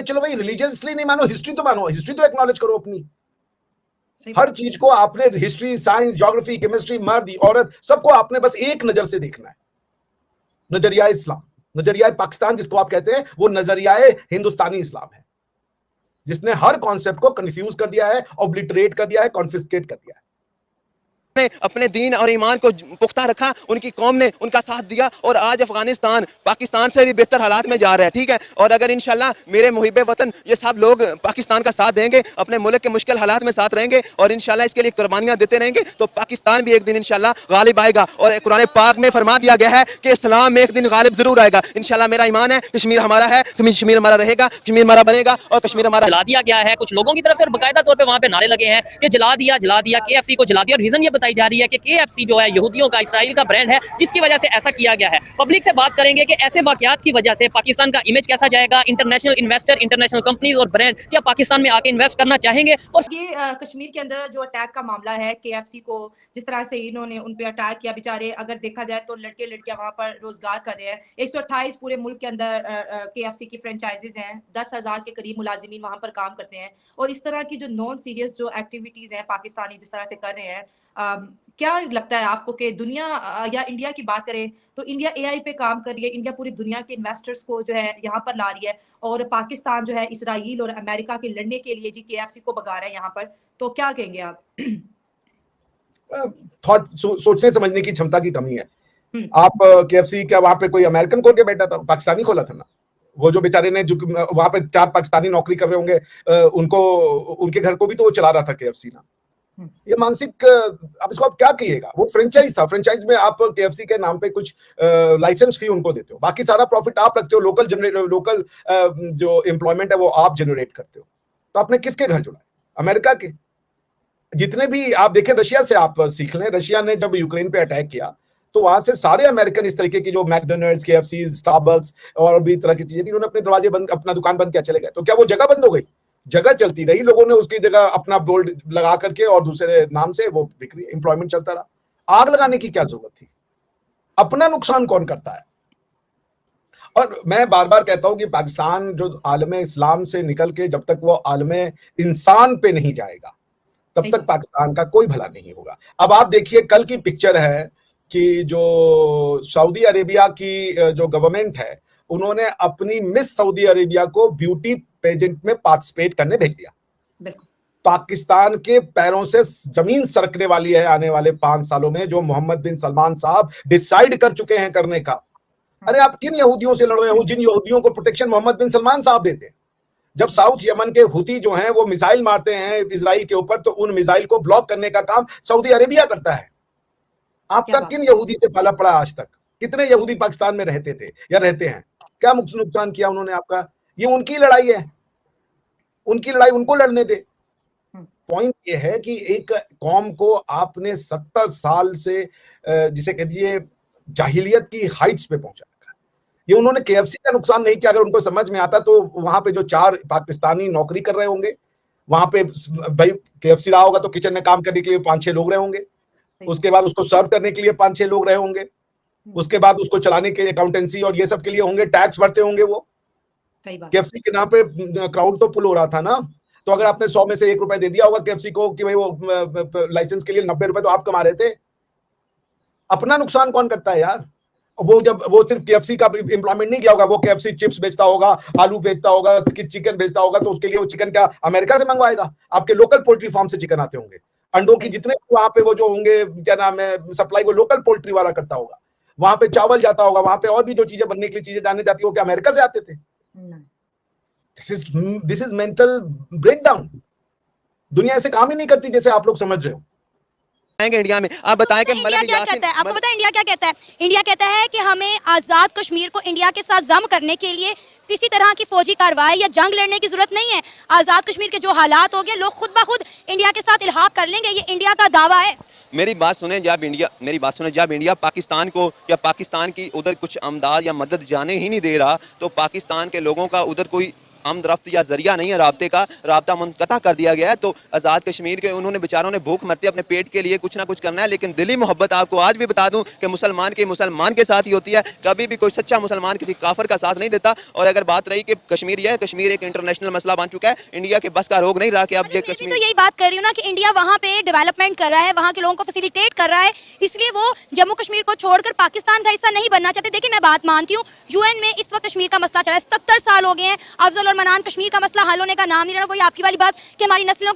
चलो भाई रिलीजियसली नहीं मानो, हिस्ट्री तो मानो, हिस्ट्री तो एक्नॉलेज करो अपनी। हर चीज को आपने हिस्ट्री, साइंस, ज्योग्राफी, केमिस्ट्री, मर्द औरत सबको आपने बस एक नजर से देखना है। नजरिया इस्लाम, नजरिया पाकिस्तान जिसको आप कहते हैं, वो नजरिया हिंदुस्तानी इस्लाम है, जिसने हर कॉन्सेप्ट को कंफ्यूज कर दिया है, ऑब्लिटरेट कर दिया है, कॉन्फिस्केट कर दिया है। ने अपने दीन और ईमान को पुख्ता रखा, उनकी कौम ने उनका साथ दिया और आज अफगानिस्तान पाकिस्तान से भी बेहतर हालात में जा रहा है। ठीक है, और अगर इंशाल्लाह मेरे मुहिब्बे वतन ये सब लोग पाकिस्तान का साथ देंगे, अपने मुल्क के मुश्किल हालात में साथ रहेंगे और इंशाल्लाह इसके लिए कुर्बानियां देते रहेंगे, तो पाकिस्तान भी एक दिन इंशाल्लाह गालिब आएगा। और कुरान पाक में फरमा दिया गया है कि इस्लाम में एक दिन गालिब जरूर आएगा। इंशाल्लाह मेरा ईमान है, कश्मीर हमारा है, कश्मीर हमारा रहेगा, कश्मीर हमारा बनेगा और कश्मीर हमारा। जला दिया गया है कुछ लोगों की तरफ से, बाकायदा तौर पे वहां पे नारे लगे हैं कि जला दिया KFC को जला दिया। और रीजन ये बताई जा रही है कि KFC जो है यहूदियों का, इसराइल का ब्रांड है, जिसकी वजह से ऐसा किया गया है। पब्लिक से बात करेंगे कि ऐसे वाकयात की वजह से पाकिस्तान का इमेज कैसा जाएगा, इंटरनेशनल इन्वेस्टर, इंटरनेशनल कंपनीज और ब्रांड क्या पाकिस्तान में आके इन्वेस्ट करना चाहेंगे। और ये कश्मीर के अंदर जो अटैक का मामला है, KFC को जिस तरह से इन्होंने उन पे अटैक किया, बेचारे अगर देखा जाए तो लड़के लड़कियां वहां पर रोजगार कर रहे हैं। 128 पूरे मुल्क के अंदर KFC की फ्रेंचाइजीज हैं, 10,000 के करीब मुलाजिमीन वहां पर काम करते हैं। और इस तरह की जो नॉन सीरियस जो एक्टिविटीज हैं पाकिस्तानी जिस तरह से कर रहे हैं, क्या लगता है आपको कि दुनिया या इंडिया की बात करें तो इंडिया AI पे काम कर रही है, इंडिया पूरी दुनिया के इन्वेस्टर्स को जो है यहाँ पर ला रही है, और पाकिस्तान जो है इसराइल और अमेरिका के लड़ने के लिए जी KFC को भगा रहा है यहाँ पर, तो क्या कहेंगे आप? सोचने समझने की क्षमता की कमी है। आप KFC क्या वहां पे कोई अमेरिकन खोल के बैठा था? पाकिस्तानी खोला था ना। वो जो बेचारे ने जो वहां पे 4 पाकिस्तानी नौकरी कर रहे होंगे, उनको उनके घर को भी तो वो चला रहा था KFC ना। ये मानसिक, अब इसको आप क्या कहिएगा? वो फ्रेंचाइज था, फ्रेंचाइज में आप KFC के नाम पे कुछ लाइसेंस फी उनको देते हो, बाकी सारा प्रॉफिट आप रखते हो, लोकल जो एम्प्लॉयमेंट है वो आप जनरेट करते हो। तो आपने किसके घर जुड़ा? अमेरिका के। जितने भी आप देखें, रशिया से आप सीख लें, रशिया ने जब यूक्रेन पे अटैक किया तो वहां से सारे अमेरिकन इस तरीके की जो मैकडोनल्ड्स, KFC, स्टारबक्स और भी तरह की चीजें थी, उन्होंने अपने दरवाजे बंद, अपना दुकान बंद किया, चले गए। तो क्या वो जगह बंद हो गई? जगह चलती रही, लोगों ने उसकी जगह अपना बोर्ड लगा करके और दूसरे नाम से वो बिक्री, एम्प्लॉयमेंट चलता रहा। आग लगाने की क्या जरूरत थी? अपना नुकसान कौन करता है? और मैं बार बार कहता हूं कि पाकिस्तान जो आलमे इस्लाम से निकल के जब तक वो आलमे इंसान पे नहीं जाएगा तब तक पाकिस्तान का कोई भला नहीं होगा। अब आप देखिए, कल की पिक्चर है कि जो सऊदी अरेबिया की जो गवर्नमेंट है, उन्होंने अपनी मिस सऊदी अरेबिया को ब्यूटी पेजेंट में पार्टिसिपेट करने भेज दिया। पाकिस्तान के पैरों से जमीन सरकने वाली है आने वाले 5 सालों में, जो मोहम्मद बिन सलमान साहब डिसाइड कर चुके हैं करने का। अरे आप किन यहूदियों से लड़ रहे हो, जिन यहूदियों को प्रोटेक्शन मोहम्मद बिन सलमान साहब देते हैं? जब साउथ यमन के हुती जो हैं वो मिसाइल मारते हैं इजराइल के ऊपर, तो उन मिसाइल को ब्लॉक करने का काम सऊदी अरेबिया करता है। आपका किन यहूदी से पाला पड़ा आज तक? कितने यहूदी पाकिस्तान में रहते थे या रहते हैं? क्या नुकसान किया उन्होंने आपका? ये उनकी लड़ाई है, उनकी लड़ाई उनको लड़ने दे। पॉइंट ये है कि एक कौम को आपने 70 साल से जिसे कह दिए जाहिलियत की हाइट्स पे पहुंचा रखा है। ये उन्होंने KFC का नुकसान नहीं किया। अगर उनको समझ में आता तो वहां पे जो 4 पाकिस्तानी नौकरी कर रहे होंगे, वहां पे भाई KFC रहा होगा तो किचन में काम करने के लिए 5-6 लोग रहे होंगे, उसके बाद उसको सर्व करने के लिए 5-6 लोग रहे होंगे, उसके बाद उसको चलाने के लिए अकाउंटेंसी और ये सब के लिए होंगे, टैक्स भरते होंगे वो। KFC के नाम पे क्राउड तो पुल हो रहा था ना। तो अगर आपने 100 में से 1 रुपया दे दिया होगा KFC को कि भाई वो लाइसेंस के लिए 90 रुपए तो आप कमा रहे थे। अपना नुकसान कौन करता है यार? वो जब वो सिर्फ KFC का एम्प्लॉयमेंट नहीं किया होगा, वो KFC चिप्स बेचता होगा, आलू बेचता होगा, चिकन बेचता होगा, तो उसके लिए वो चिकन क्या अमेरिका से मंगवाएगा? आपके लोकल पोल्ट्री फार्म से चिकन आते होंगे। अंडों की जितने वहां पे वो जो होंगे, क्या नाम है, सप्लाई वो लोकल पोल्ट्री वाला करता होगा। वहां पे चावल जाता होगा, वहां पे और भी जो चीजें बनने के लिए चीजें जाने जाती है, वो क्या अमेरिका से आते थे? This is mental breakdown. दुनिया ऐसे काम ही नहीं करती जैसे आप लोग समझ रहे हो। इंडिया में आप बताएं कि इंडिया क्या कहता है? आपको पता है इंडिया क्या कहता है? इंडिया कहता है कि हमें आजाद कश्मीर को इंडिया के साथ जम करने के लिए किसी तरह की फौजी कार्रवाई या जंग लड़ने की जरूरत नहीं है। आजाद कश्मीर के जो हालात हो गए, लोग खुद ब खुद इंडिया के साथ इल्हाक कर लेंगे। ये इंडिया का दावा है। मेरी बात सुने, जब इंडिया पाकिस्तान को या पाकिस्तान की उधर कुछ अमदाद या मदद जाने ही नहीं दे रहा, तो पाकिस्तान के लोगों का उधर कोई आमदरफ्त या जरिया नहीं है राब्ते का, राब्ता मुनक़ता कर दिया गया है। तो आज़ाद कश्मीर के उन्होंने बेचारों ने भूख मरते अपने पेट के लिए कुछ ना कुछ करना है, लेकिन दिली मोहब्बत आपको आज भी बता दूं कि मुसलमान के मुसलमान के साथ ही होती है। कभी भी कोई सच्चा मुसलमान किसी काफिर का साथ नहीं देता। और अगर बात रही कि कश्मीर है, कश्मीर एक इंटरनेशनल मसला बन चुका है, इंडिया के बस का रोग नहीं रहा कि अब ये मैं भी कश्मीर। तो यही बात कर रही हूँ ना कि इंडिया वहाँ पे डेवलपमेंट कर रहा है, वहाँ के लोगों को फैसिलिटेट कर रहा है, इसलिए वो जम्मू कश्मीर को छोड़कर पाकिस्तान का हिस्सा नहीं बनना चाहते। देखिए मैं बात मानती हूँ, यूएन में इस वक्त कश्मीर का मसला चला है, 70 साल हो गए हैं, अफजल और मनान कश्मीर का मसला हल होने का नाम नहीं रहा। वही आपकी वाली बात कि हमारी नस्लों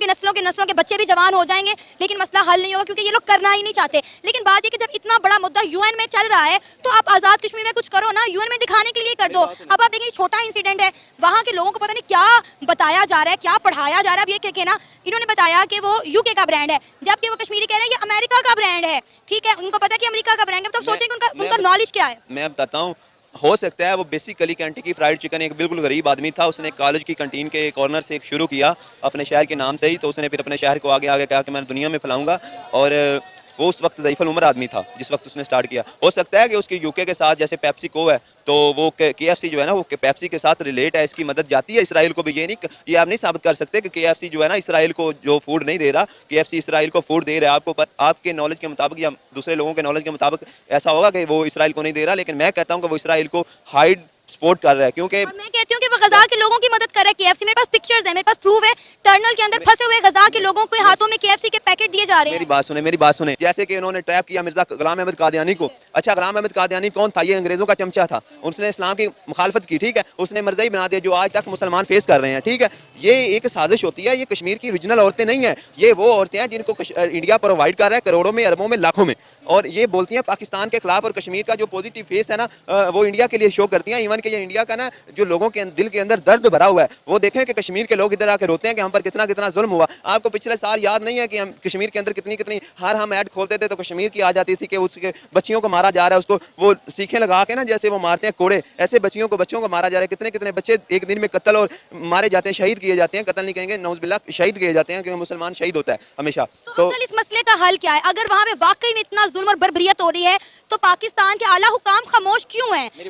के बच्चे भी जवान हो जाएंगे, लेकिन मसला हल नहीं होगा क्योंकि ये लोग करना ही नहीं चाहते। लेकिन बात ये कि जब इतना बड़ा मुद्दा यूएन में चल रहा है तो आप आजाद कश्मीर में कुछ करो ना, यूएन में दिखाने के लिए कर दो। अब आप देखिए छोटा इंसिडेंट है, वहाँ के लोगों को पता नहीं क्या बताया जा रहा है, क्या पढ़ाया जा रहा है। अब ये कहना इन्होंने बताया कि वो यूके का ब्रांड है, जबकि वो कश्मीरी कह रहे हैं ये अमेरिका का ब्रांड है। ठीक है, उनको पता है कि अमेरिका का ब्रांड है, तो सोचें कि उनका नॉलेज क्या है। मैं बताता हूँ, हो सकता है वो बेसिकली कैंटीकी फ्राइड चिकन एक बिल्कुल गरीब आदमी था, उसने कॉलेज की कैंटीन के कॉर्नर से एक शुरू किया अपने शहर के नाम से ही, तो उसने फिर अपने शहर को आगे आगे कहा कि मैं दुनिया में फैलाऊंगा। और वो उस वक्त ज़ईफ़ुल उम्र आदमी था जिस वक्त उसने स्टार्ट किया। हो सकता है कि उसकी यूके के साथ जैसे पेप्सी को है, तो वो KFC जो है ना वो पेप्सी के साथ रिलेट है, इसकी मदद जाती है इसराइल को भी। ये आप नहीं साबित कर सकते कि KFC जो है ना इसराइल को जो फूड नहीं दे रहा, KFC इसराइल को फूड दे रहा है। आपको आपके नॉलेज के मुताबिक या दूसरे लोगों के नॉलेज के मुताबिक ऐसा होगा कि वो इसराइल को नहीं दे रहा, लेकिन मैं कहता हूँ कि वो इसराइल को हाइड सपोर्ट कर रहा है, क्योंकि मैं कहती हूँ कि वो गजा के लोगों की मदद कर रहा है। KFC मेरे पास पिक्चर्स है, मेरे पास प्रूफ है, टनल के अंदर फंसे हुए गजा के लोगों के हाथों में KFC के पैकेट दिए जा रहे हैं। मेरी बात सुने। जैसे कि उन्होंने ट्रैप किया मिर्जा गुलाम अहमद कादियानी को। अच्छा, गुलाम अहमद कादियानी कौन था? ये अंग्रेजों का चमचा था, उसने इस्लाम की मुखालफत की, ठीक है, उसने मर्ज़ई बना दिया जो आज तक मुसलमान फेस कर रहे हैं। ठीक है, ये एक साजिश होती है। ये कश्मीर की ओरिजिनल औरतें नहीं है, ये वो औरतें हैं जिनको इंडिया प्रोवाइड कर रहा है करोड़ों में, अरबों में, लाखों में, और ये बोलती हैं पाकिस्तान के खिलाफ। और कश्मीर का जो पॉजिटिव फेस है ना वो इंडिया के लिए शो करती हैं। इवन कि ये इंडिया का ना जो लोगों के दिल के अंदर दर्द भरा हुआ है, वो देखें कि कश्मीर के लोग इधर आकर रोते हैं कि हम पर कितना कितना जुल्म हुआ। आपको पिछले साल याद नहीं है कि हम कश्मीर के अंदर कितनी कितनी हर हम ऐड खोलते थे तो कश्मीर की आ जाती थी कि उसके बच्चियों को मारा जा रहा है, उसको वो सीखें लगा के ना जैसे वो मारते हैं कोड़े, ऐसे बच्चियों को मारा जा रहा है। कितने कितने बच्चे एक दिन में कत्ल और मारे जाते हैं, शहीद किए जाते हैं, कत्ल नहीं कहेंगे, नौज़ुबिल्लाह, शहीद किए जाते हैं, क्योंकि मुसलमान शहीद होता है हमेशा। तो इस मसले का हल क्या है? अगर वहाँ पे वाकई में इतना जुल्म और बर्बरियत हो रही है तो पाकिस्तान के आला हुकाम खामोश क्यों हैं? मेरी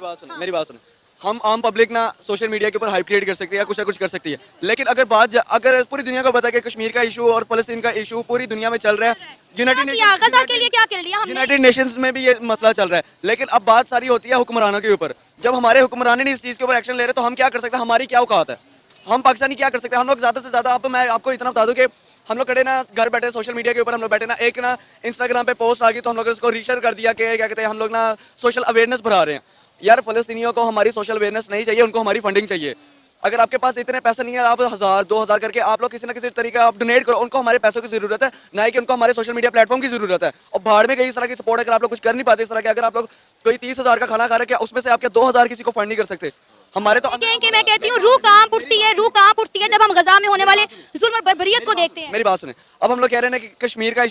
बात सुनो। हम आम पब्लिक ना सोशल मीडिया के ऊपर हाइप क्रिएट कर सकती है या कुछ ना कुछ कर सकती है, लेकिन अगर पूरी दुनिया को पता है कि कश्मीर का इशू और फलस्तीन का इशू पूरी दुनिया में चल रहा है, यूनाइटेड नेशंस में भी ये मसला चल रहा है, लेकिन अब बात सारी होती है हुक्मरानों के ऊपर। जब हमारे हुक्मरान नहीं इस चीज़ के ऊपर एक्शन ले रहे तो हम क्या कर सकते हैं? हमारी क्या औकात है? हम पाकिस्तानी क्या कर सकते हैं? हम लोग ज़्यादा से ज़्यादा, मैं आपको इतना बता दूं कि हम लोग खड़े ना घर बैठे सोशल मीडिया के ऊपर, हम लोग बैठे ना एक ना इंस्टाग्राम पे पोस्ट आ गई तो हम लोग उसको रीशेयर कर दिया कि क्या कहते हैं, हम लोग ना सोशल अवेयरनेस बढ़ा रहे हैं। यार फलस्तीनियों को हमारी सोशल अवेयरनेस नहीं चाहिए, उनको हमारी फंडिंग चाहिए। अगर आपके पास इतने पैसे नहीं है, आप 1000-2000 करके आप लोग किसी ना किसी तरीके आप डोनेट करो, उनको हमारे पैसों की जरूरत है, ना कि उनको हमारे सोशल मीडिया प्लेटफॉर्म की जरूरत है। और बाहर में कई इस तरह की सपोर्ट अगर आप लोग कुछ कर नहीं पाते इस तरह के, अगर आप लोग कोई 30,000 का खाना खा रहे हैं उसमें से आपके 2000 किसी को फंड नहीं कर सकते। हमारे तो मैं कहती हूँ रूह कहाँ उठती है जब हम गजा में होने वाले जुल्म और बर्बरियत को देखते हैं। मेरी बात सुने, अब हम लोग कह रहे हैं कि कश्मीर का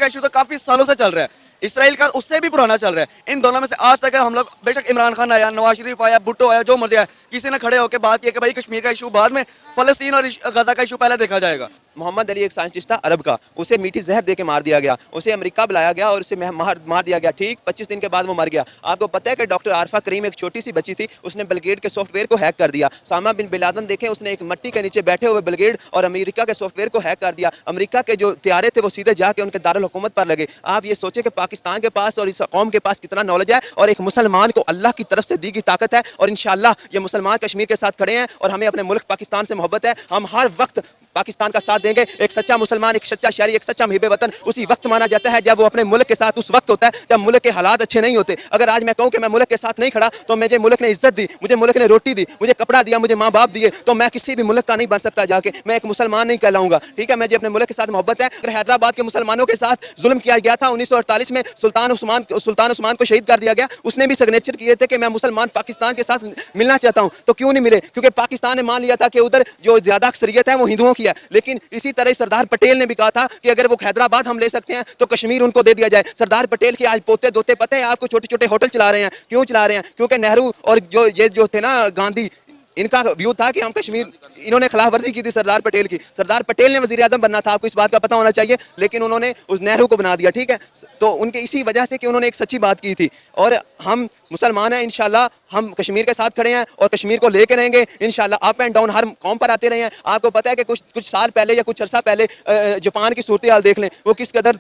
इशू तो काफी सालों से चल रहा है, इसराइल का उससे भी पुराना चल रहा है। इन दोनों में से आज तक हम लोग, बेशक इमरान खान आया, नवाज शरीफ आया, भुट्टो आया, जो मर्जी आया, किसी ने खड़े होकर बात की कि भाई कश्मीर का इशू बाद में, फलस्तीन और गजा का इशू पहले देखा जाएगा। मोहम्मद अली एक साइंटिस्ट था अरब का, उसे मीठी जहर देके मार दिया गया, उसे अमेरिका बुलाया गया और उसे मार दिया गया। ठीक 25 दिन के बाद वो मर गया। आपको पता है कि डॉक्टर आरफा करीम एक छोटी सी बच्ची थी, उसने बिलगेट के सॉफ्टवेयर को हैक कर दिया। सामा बिन बिलादन देखें, उसने एक मट्टी के नीचे बैठे हुए बिलगेट और अमेरिका के सॉफ्टवेयर को हैक कर दिया। अमेरिका के जो त्यारे थे वो सीधे जाके उनके दारुल हुकूमत पर लगे। आप ये सोचे कि पाकिस्तान के पास और इस कौम के पास कितना नॉलेज है, और एक मुसलमान को अल्लाह की तरफ से दी गई ताकत है। और इंशाअल्लाह ये मुसलमान कश्मीर के साथ खड़े हैं और हमें अपने मुल्क पाकिस्तान से मोहब्बत है। हम हर वक्त पाकिस्तान का साथ देंगे। एक सच्चा मुसलमान, एक सच्चा शहरी, एक सच्चा मुहिब वतन उसी वक्त माना जाता है जब वो अपने मुल्क के साथ उस वक्त होता है जब मुल्क के हालात अच्छे नहीं होते। अगर आज मैं कहूँ कि मैं मुल्क के साथ नहीं खड़ा तो मुझे मुल्क ने इज्जत दी, मुझे मुल्क ने रोटी दी, मुझे कपड़ा दिया, मुझे माँ बाप दिए, तो मैं किसी भी मुल्क का नहीं बन सकता जाके, मैं एक मुसलमान नहीं कहलाऊंगा। ठीक है, मुझे अपने मुल्क के साथ मोहब्बत है। अगर हैदराबाद के मुसलमानों के साथ जुल्म किया गया था 1948 में, सुल्तान उस्मान को शहीद कर दिया गया, उसने भी सिग्नेचर किए थे कि मैं मुसलमान पाकिस्तान के साथ मिलना चाहता हूँ। तो क्यों नहीं मिले? क्योंकि पाकिस्तान ने मान लिया था कि उधर जो ज्यादा अक्सरियत है वो हिंदुओं की है। लेकिन इसी तरह सरदार पटेल ने भी कहा था कि अगर वो हैदराबाद हम ले सकते हैं तो कश्मीर उनको दे दिया जाए। सरदार पटेल के आज पोते दोते पता है आपको, छोटे छोटे होटल चला रहे हैं। क्यों चला रहे हैं? क्योंकि नेहरू और जो थे ना गांधी, इनका व्यू था कि हम कश्मीर, इन्होंने खिलाफ वर्जी की थी सरदार पटेल की। सरदार पटेल ने वज़ीर आज़म बनना था, आपको इस बात का पता होना चाहिए, लेकिन उन्होंने उस नेहरू को बना दिया, ठीक है। तो उनके इसी वजह से कि उन्होंने एक सच्ची बात की थी। और हम मुसलमान हैं, इंशाल्लाह हम कश्मीर के साथ खड़े हैं और कश्मीर को लेके रहेंगे इंशाल्लाह। अप एंड डाउन हर कौम पर आते रहे हैं। आपको पता है कि कुछ साल पहले या कुछ अर्सा पहले जापान की सूरत हाल देख लें, वो किस कदर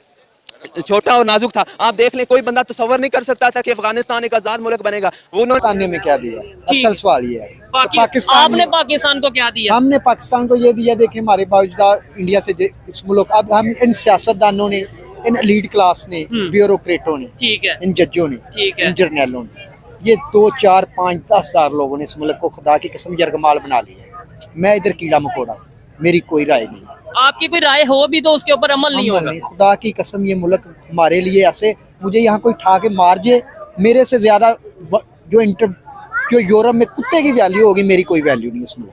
छोटा और नाजुक था। आप देख लें, कोई बंदा तस्वर नहीं कर सकता था कि अफगानिस्तान एक आज़ाद मुल्क बनेगा। वो पाकिस्तान में क्या दिया? असल सवाल ये है पाकिस्तान आपने पाकिस्तान को क्या दिया? हमने पाकिस्तान को ये दिया, देखें हमारे बावजूद इंडिया से इस मुल्क, अब हम इन सियासतदानों ने, इन एलीट क्लास ने, ब्यूरोक्रेटों ने, ठीक है, इन जजों ने, ठीक है, इन जर्नलों ने, ये 2, 4, 5, 10 हज़ार लोगों ने इस मुल्क को खुदा की कसम यरगमाल बना लिया है। मैं इधर कीड़ा मकोड़ा, मेरी कोई राय नहीं। आपकी कोई राय हो भी तो उसके ऊपर अमल नहीं होगा। खुदा की कसम ये मुल्क हमारे लिए ऐसे, मुझे यहाँ कोई ठा के मार जाए, मेरे से ज्यादा जो यूरोप में कुत्ते की वैल्यू होगी, मेरी कोई वैल्यू नहीं इसमें।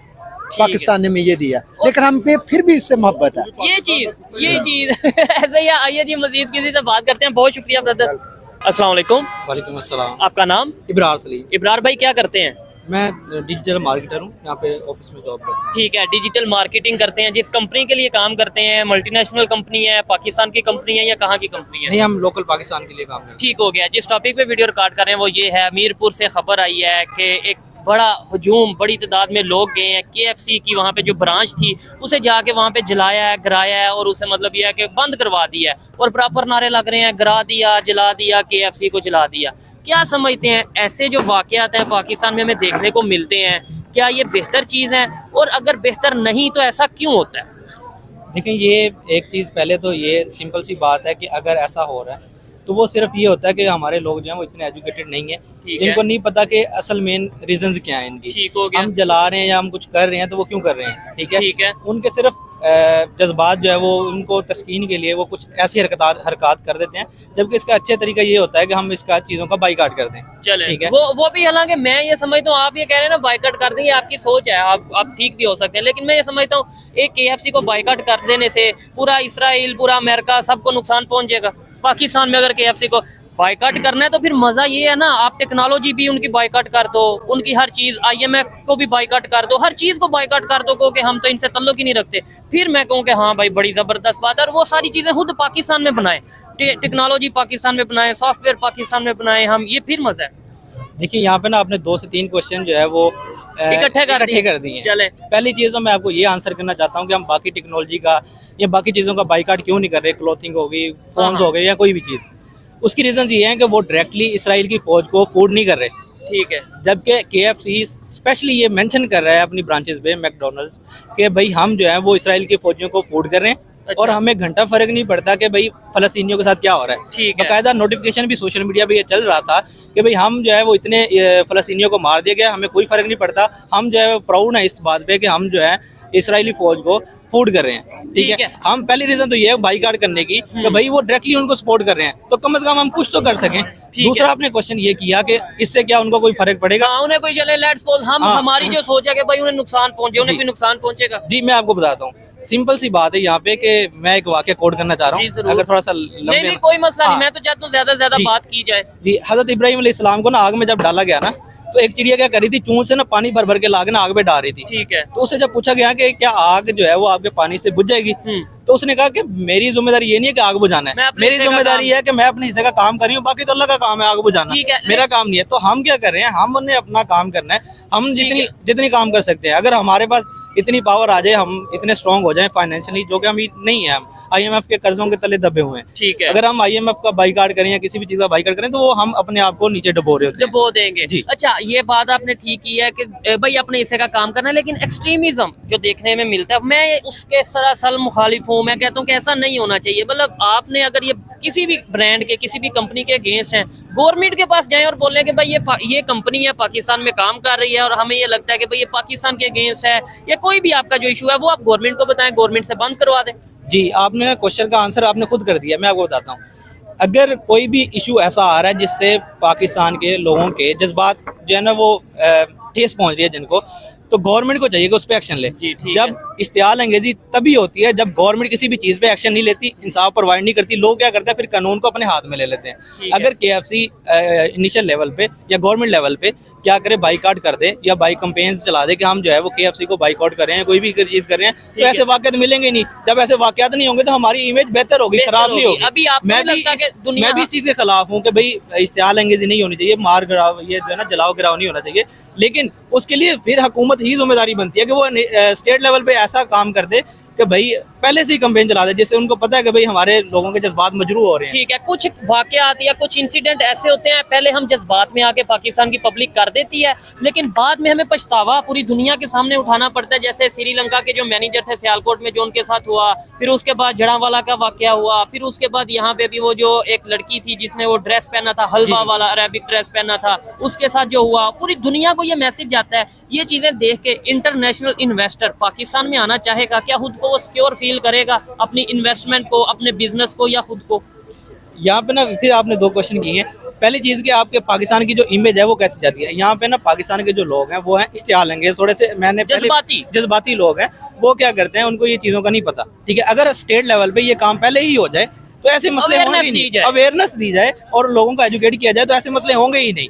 पाकिस्तान ने मुझे दिया, लेकिन हम पे फिर भी इससे मोहब्बत है। ये चीज ऐसे ही। आइए जी, मजीद किसी से बात करते हैं। बहुत शुक्रिया ब्रदर। अस्सलाम वालेकुम। वालेकुम अस्सलाम। आपका नाम? इब्रार सलीम। इब्रार भाई, क्या करते हैं? मैं डिजिटल मार्केटर हूँ, यहाँ पे ऑफिस में जॉब करता हूँ। ठीक है, डिजिटल मार्केटिंग करते हैं। जिस कंपनी के लिए काम करते हैं, मल्टीनेशनल कंपनी है, पाकिस्तान की कंपनी है या कहाँ की कंपनी है? नहीं, हम लोकल पाकिस्तान के लिए काम करते हैं। ठीक हो गया। जिस टॉपिक पे वीडियो रिकॉर्ड कर रहे हैं वो ये है, मीरपुर से खबर आई है कि एक बड़ा हजूम, बड़ी तादाद में लोग गए हैं, KFC की वहाँ पे जो ब्रांच थी उसे जाके वहाँ पे जलाया है, गिराया है, और उसे मतलब यह है कि बंद करवा दिया है। और बराबर नारे लग रहे हैं, गिरा दिया, जला दिया, KFC को जला दिया। क्या समझते हैं, ऐसे जो वाक़यात हैं पाकिस्तान में हमें देखने को मिलते हैं, क्या ये बेहतर चीज़ है? और अगर बेहतर नहीं तो ऐसा क्यों होता है? देखें, ये एक चीज़, पहले तो ये सिंपल सी बात है कि अगर ऐसा हो रहा है तो वो सिर्फ ये होता है कि हमारे लोग जो हैं वो इतने एजुकेटेड नहीं है, जिनको नहीं पता कि असल मेन रीजंस क्या हैं इनकी। ठीक हो गया। हम जला रहे हैं या हम कुछ कर रहे हैं तो वो क्यों कर रहे हैं, ठीक है? ठीक है। उनके सिर्फ जज्बात जो है वो उनको तस्कीन के लिए वो कुछ ऐसी हरकत कर देते हैं, जबकि इसका अच्छा तरीका ये होता है कि हम इसका चीज़ों का बाइकाट कर दें। चले, ठीक है। वो भी, हालांकि मैं ये समझता हूँ, आप ये कह रहे हैं ना बाइकाट कर देंगे, आपकी सोच है, आप ठीक भी हो सकते हैं, लेकिन मैं ये समझता हूँ एक KFC को बाइकाट कर देने से पूरा इसराइल, पूरा अमेरिका, सबको नुकसान पहुंचेगा। पाकिस्तान में अगर KFC को बाइकाट करना है तो फिर मजा ये है ना, आप टेक्नोलॉजी भी उनकी बाइकाट कर दो, उनकी हर चीज, IMF को भी बाइकाट कर दो, हर चीज को बाइकाट कर दो, कि हम तो इनसे ताल्लुक ही नहीं रखते। फिर मैं कहूँ कि हाँ भाई, बड़ी जबरदस्त बात है। और वो सारी चीजें खुद पाकिस्तान में बनाए, टेक्नोलॉजी पाकिस्तान में बनाए, सॉफ्टवेयर पाकिस्तान में बनाए हम, ये फिर मजा है। देखिए, यहाँ पे ना आपने 2 से 3 क्वेश्चन जो है वो इकट्ठे कर दिए। चले, पहली चीज़ तो मैं आपको ये आंसर करना चाहता हूँ कि हम बाकी टेक्नोलॉजी का या बाकी चीज़ों का बाइकाट क्यों नहीं कर रहे, क्लॉथिंग हो गई, फोन्स हो गए या कोई भी चीज़। उसकी रीज़न ये है कि वो डायरेक्टली इसराइल की फौज को फूड नहीं कर रहे, ठीक है। जबकि KFC स्पेशली ये मेंशन कर रहा है अपनी ब्रांचेस पे, मैकडोनल्ड्स, कि भाई हम जो है वो इसराइल की फौजियों को फूड कर रहे हैं। अच्छा। और हमें घंटा फर्क नहीं पड़ता कि भाई फलस्तीनियों के साथ क्या हो रहा है। ठीक है। बाकायदा नोटिफिकेशन भी सोशल मीडिया पे ये चल रहा था कि भाई हम जो है वो इतने फलस्तीनियों को मार दिया गया, हमें कोई फर्क नहीं पड़ता, हम जो है प्राउड है इस बात पे कि हम जो है इसराइली फौज को फूड कर रहे हैं, ठीक है। हम पहली रीजन तो ये है बाइकाट करने की कि भाई वो डायरेक्टली उनको सपोर्ट कर रहे हैं, तो कम से कम हम कुछ तो कर सकें। दूसरा आपने क्वेश्चन ये किया कि इससे क्या उनको कोई फर्क पड़ेगा? हाँ, उन्हें कोई चले, लेट्स सपोज हमारी जो सोच है कि भाई उन्हें नुकसान पहुंचे, उन्हें भी नुकसान पहुंचेगा। जी, मैं आपको बताता हूँ, सिंपल सी बात है यहाँ पे कि मैं एक वाकया कोट करना चाह रहा हूँ, अगर थोड़ा सा लंबे। नहीं, कोई मसला नहीं, मैं तो चाहता हूँ ज्यादा से ज्यादा बात की जाए। जी, हजरत इब्राहिम अलैहिस्सलाम को ना आग में जब डाला गया ना, तो एक चिड़िया क्या करी थी, चूंच से ना पानी भर भर के लाके ना आग में डाल रही थी, ठीक है। तो उससे जब पूछा गया कि क्या आग जो है वो आपके पानी से बुझ जाएगी, तो उसने कहा कि मेरी जिम्मेदारी ये नहीं है कि आग बुझाना है, मेरी जिम्मेदारी है कि मैं अपने हिस्से का काम कर रही हूँ, बाकी तो अल्लाह का काम है आग बुझाना, मेरा काम नहीं है। तो हम क्या कर रहे हैं, हमने अपना काम करना है, हम जितनी काम कर सकते हैं। अगर हमारे पास इतनी पावर आ जाए, हम इतने स्ट्रॉन्ग हो जाए फाइनेंशियली, जो कि हम नहीं है, हम IMF के कर्जों के तले दबे हुए हैं, ठीक है। अगर हम IMF का बाइकाट करें या किसी भी चीज का बाइकाट करें तो वो हम अपने आप को नीचे डबो रहे होते हैं, डबो देंगे। जी। अच्छा, ये बात आपने ठीक की है कि भाई अपने हिस्से का काम करना है, लेकिन एक्सट्रीमिज्म जो देखने में मिलता है, मैं उसके सरासर मुखालिफ हूँ। मैं कहता हूँ कि ऐसा नहीं होना चाहिए। मतलब आपने अगर ये किसी भी ब्रांड के, किसी भी कंपनी के अगेंस्ट हैं, गवर्नमेंट के पास जाएं और बोलें कि भाई ये कंपनी है, पाकिस्तान में काम कर रही है और हमें ये लगता है कि भाई ये पाकिस्तान के अगेंस्ट है, या कोई भी आपका जो इशू है वो आप गवर्नमेंट को बताएं, गवर्नमेंट से बंद करवा दें। जी, आपने क्वेश्चन का आंसर आपने खुद कर दिया। मैं आपको बताता हूँ, अगर कोई भी इशू ऐसा आ रहा है जिससे पाकिस्तान के लोगों के जज्बात जो है ना वो ठेस पहुंच रही है जिनको, तो गवर्नमेंट को चाहिए कि उस पर एक्शन ले। जब इश्तियाल अंगेजी तभी होती है जब गवर्नमेंट किसी भी चीज़ पे एक्शन नहीं लेती, इंसाफ प्रोवाइड नहीं करती, लोग क्या करते हैं फिर कानून को अपने हाथ में ले लेते हैं। अगर KFC इनिशियल लेवल पे या गवर्नमेंट लेवल पे क्या करे, बाइकआउट कर दे या बाइक कैंपेन्स चला दे कि हम जो है वो KFC को बाइकआउट कर रहे हैं, कोई भी चीज कर रहे हैं, तो ऐसे वाकयात मिलेंगे नहीं। जब ऐसे वाकयात नहीं होंगे तो हमारी इमेज बेहतर होगी, खराब नहीं होगी। अभी आपको मैं लगता है कि दुनिया भी इस चीज के खिलाफ हूँ कि भाई इश्तिहाल अंगेजी नहीं होनी चाहिए, मार गिराव, ये जो है ना जलाओ गिराव नहीं होना चाहिए, लेकिन उसके लिए फिर हुकूमत ही जिम्मेदारी बनती है कि वो स्टेट लेवल पे ऐसा काम कर दे कि भाई पहले से ही कैंपेन चला दे, जिससे उनको पता है कि भाई हमारे लोगों के जज्बात मजरू हो रहे हैं। ठीक है, कुछ वाकयात या कुछ इंसिडेंट ऐसे होते हैं, पहले हम जज्बात में आके पाकिस्तान की पब्लिक कर देती है, लेकिन बाद में हमें पछतावा पूरी दुनिया के सामने उठाना पड़ता है। जैसे श्रीलंका के जो मैनेजर थे सियालकोट में, जो उनके साथ हुआ, फिर उसके बाद जड़ावाला का वाकया हुआ, फिर उसके बाद यहाँ पे भी वो जो एक लड़की थी जिसने वो ड्रेस पहना था, हलवा वाला अरेबिक ड्रेस पहना था, उसके साथ जो हुआ, पूरी दुनिया को ये मैसेज जाता है। ये चीजें देख के इंटरनेशनल इन्वेस्टर पाकिस्तान में आना चाहेगा क्या? खुद को वो सिक्योर फील करेगा अपनी इन्वेस्टमेंट को, अपने बिजनेस को, या खुद को? यहाँ पे ना फिर आपने दो क्वेश्चन किए हैं। पहली चीज कि आपके पाकिस्तान की जो इमेज है वो कैसे जाती है। यहाँ पे ना पाकिस्तान के जो लोग हैं वो हैं इश्तिहाल अंगेज, थोड़े से मैंने जज्बाती लोग हैं। वो क्या करते हैं, उनको ये चीजों का नहीं पता। ठीक है, अगर स्टेट लेवल पे ये काम पहले ही हो जाए तो ऐसे मसले होंगे ही नहीं। अवेयरनेस दी जाए और लोगों को एजुकेट किया जाए तो ऐसे मसले होंगे ही नहीं।